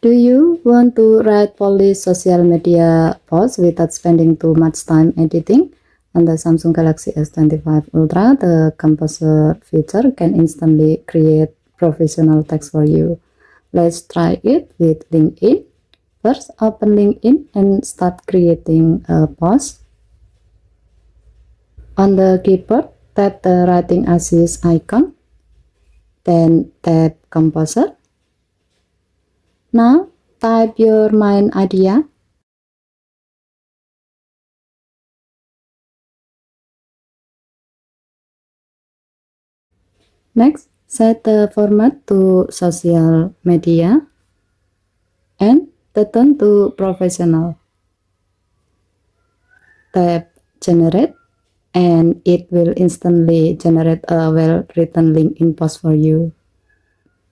Do you want to write polished social media posts without spending too much time editing? On the Samsung Galaxy S25 Ultra, the Composer feature can instantly create professional text for you. Let's try it with LinkedIn. First, open LinkedIn and start creating a post. On the keyboard, tap the writing assist icon, then tap Composer. Now, type your main idea. Next, set the format to social media and the tone to professional. Tap generate and it will instantly generate a well-written LinkedIn post for you.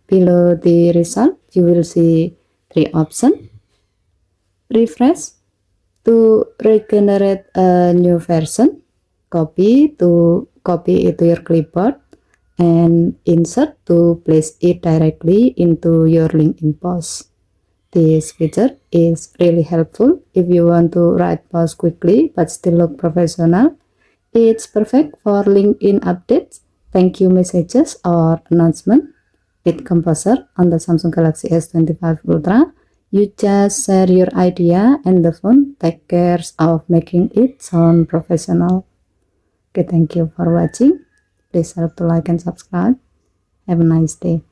Below the result, you will see three options. Refresh to regenerate a new version, copy it to your clipboard, and insert to place it directly into your LinkedIn post. This feature is really helpful if you want to write posts quickly but still look professional. It's perfect for LinkedIn updates, thank you messages, or announcement. With Composer on the Samsung Galaxy S25 Ultra, you just share your idea and the phone takes care of making it sound professional. Okay, thank you for watching. Please help to like and subscribe. Have a nice day.